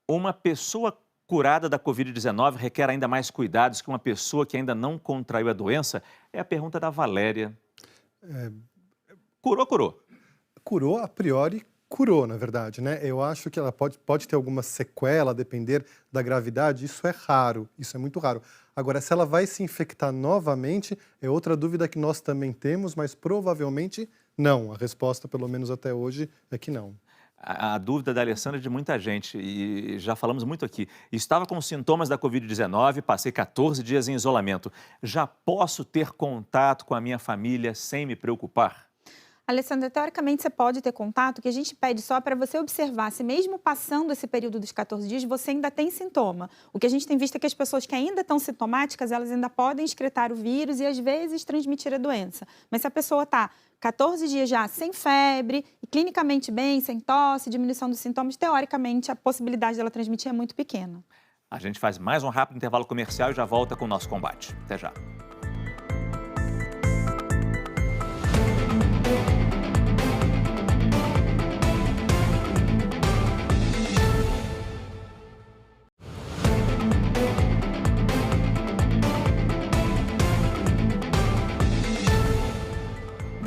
Uma pessoa curada da Covid-19 requer ainda mais cuidados que uma pessoa que ainda não contraiu a doença? É a pergunta da Valéria. Curou? Curou, a priori, curou, na verdade, né? Eu acho que ela pode ter alguma sequela, a depender da gravidade, isso é raro, isso é muito raro. Agora, se ela vai se infectar novamente, é outra dúvida que nós também temos, mas provavelmente não. A resposta, pelo menos até hoje, é que não. A dúvida da Alessandra é de muita gente, e já falamos muito aqui. Estava com sintomas da Covid-19, passei 14 dias em isolamento. Já posso ter contato com a minha família sem me preocupar? Alessandra, teoricamente você pode ter contato, que a gente pede só para você observar se mesmo passando esse período dos 14 dias, você ainda tem sintoma. O que a gente tem visto é que as pessoas que ainda estão sintomáticas, elas ainda podem excretar o vírus e às vezes transmitir a doença. Mas se a pessoa está 14 dias já sem febre, e clinicamente bem, sem tosse, diminuição dos sintomas, teoricamente a possibilidade dela transmitir é muito pequena. A gente faz mais um rápido intervalo comercial e já volta com o nosso combate. Até já.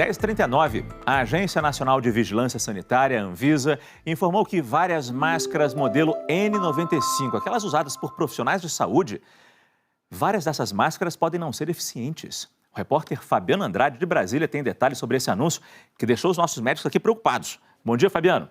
Às 10h39, a Agência Nacional de Vigilância Sanitária, Anvisa, informou que várias máscaras modelo N95, aquelas usadas por profissionais de saúde, várias dessas máscaras podem não ser eficientes. O repórter Fabiano Andrade, de Brasília, tem detalhes sobre esse anúncio que deixou os nossos médicos aqui preocupados. Bom dia, Fabiano.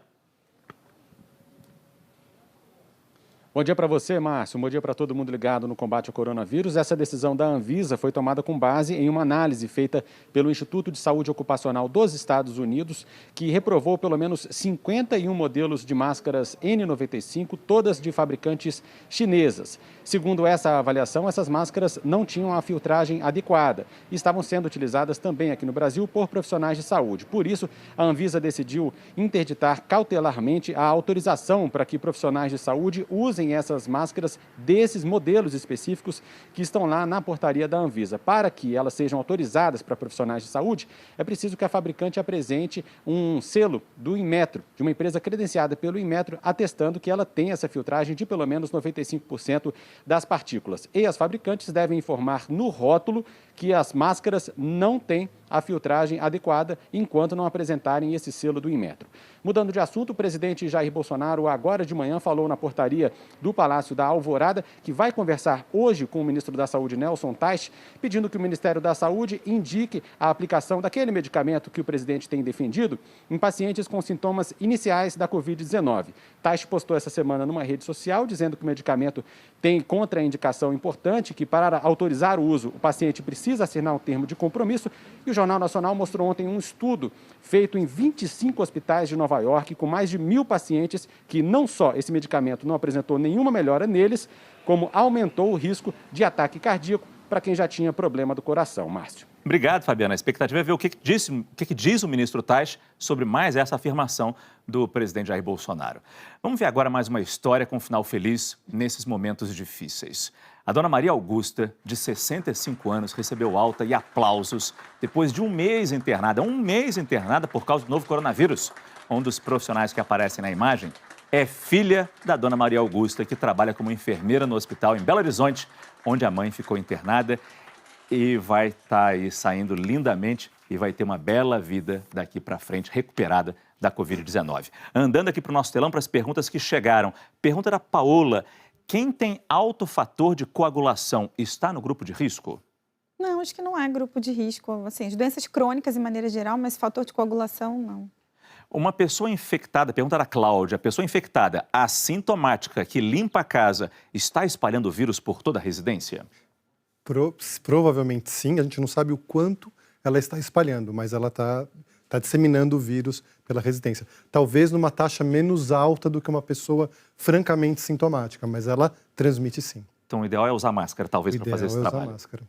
Bom dia para você, Márcio. Bom dia para todo mundo ligado no combate ao coronavírus. Essa decisão da Anvisa foi tomada com base em uma análise feita pelo Instituto de Saúde Ocupacional dos Estados Unidos, que reprovou pelo menos 51 modelos de máscaras N95, todas de fabricantes chinesas. Segundo essa avaliação, essas máscaras não tinham a filtragem adequada e estavam sendo utilizadas também aqui no Brasil por profissionais de saúde. Por isso, a Anvisa decidiu interditar cautelarmente a autorização para que profissionais de saúde usem essas máscaras desses modelos específicos que estão lá na portaria da Anvisa. Para que elas sejam autorizadas para profissionais de saúde, é preciso que a fabricante apresente um selo do Inmetro, de uma empresa credenciada pelo Inmetro, atestando que ela tem essa filtragem de pelo menos 95% das partículas. E as fabricantes devem informar no rótulo que as máscaras não têm a filtragem adequada enquanto não apresentarem esse selo do Inmetro. Mudando de assunto, o presidente Jair Bolsonaro, agora de manhã, falou na portaria do Palácio da Alvorada que vai conversar hoje com o ministro da Saúde, Nelson Teich, pedindo que o Ministério da Saúde indique a aplicação daquele medicamento que o presidente tem defendido em pacientes com sintomas iniciais da Covid-19. Teich postou essa semana numa rede social dizendo que o medicamento tem contraindicação importante, que para autorizar o uso o paciente precisa assinar um termo de compromisso, e o Jornal Nacional mostrou ontem um estudo feito em 25 hospitais de Nova York com mais de 1.000 pacientes que não só esse medicamento não apresentou nenhuma melhora neles, como aumentou o risco de ataque cardíaco para quem já tinha problema do coração. Márcio. Obrigado, Fabiana. A expectativa é ver o que diz o ministro Teich sobre mais essa afirmação do presidente Jair Bolsonaro. Vamos ver agora mais uma história com um final feliz nesses momentos difíceis. A dona Maria Augusta, de 65 anos, recebeu alta e aplausos depois de um mês internada por causa do novo coronavírus. Um dos profissionais que aparecem na imagem é filha da dona Maria Augusta, que trabalha como enfermeira no hospital em Belo Horizonte, onde a mãe ficou internada e vai estar aí saindo lindamente e vai ter uma bela vida daqui para frente, recuperada da Covid-19. Andando aqui para o nosso telão para as perguntas que chegaram. Pergunta da Paola: quem tem alto fator de coagulação está no grupo de risco? Não, acho que não é grupo de risco. Assim, as doenças crônicas, em maneira geral, mas fator de coagulação, não. Uma pessoa infectada, pergunta da Cláudia, a pessoa infectada, assintomática, que limpa a casa, está espalhando o vírus por toda a residência? Provavelmente sim, a gente não sabe o quanto ela está espalhando, mas ela está disseminando o vírus pela residência. Talvez numa taxa menos alta do que uma pessoa francamente sintomática, mas ela transmite sim. Então o ideal é usar máscara, talvez, para fazer esse trabalho. Usar máscara.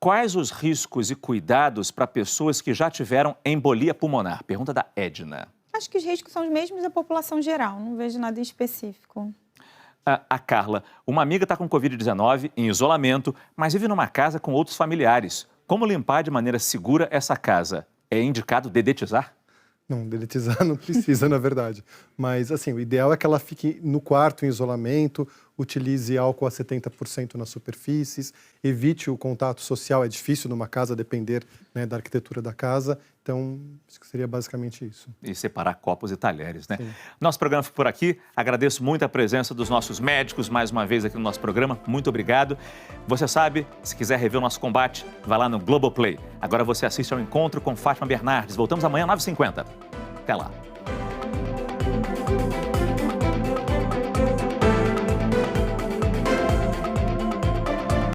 Quais os riscos e cuidados para pessoas que já tiveram embolia pulmonar? Pergunta da Edna. Acho que os riscos são os mesmos da população geral, não vejo nada em específico. A Carla, uma amiga está com Covid-19 em isolamento, mas vive numa casa com outros familiares. Como limpar de maneira segura essa casa? É indicado dedetizar? Não, dedetizar não precisa, na verdade. Mas, assim, o ideal é que ela fique no quarto em isolamento, utilize álcool a 70% nas superfícies, evite o contato social. É difícil numa casa depender, né, da arquitetura da casa. Então, acho que seria basicamente isso. E separar copos e talheres, né? Sim. Nosso programa fica por aqui. Agradeço muito a presença dos nossos médicos mais uma vez aqui no nosso programa. Muito obrigado. Você sabe, se quiser rever o nosso combate, vai lá no Globoplay. Agora você assiste ao Encontro com Fátima Bernardes. Voltamos amanhã às 9h50. Até lá.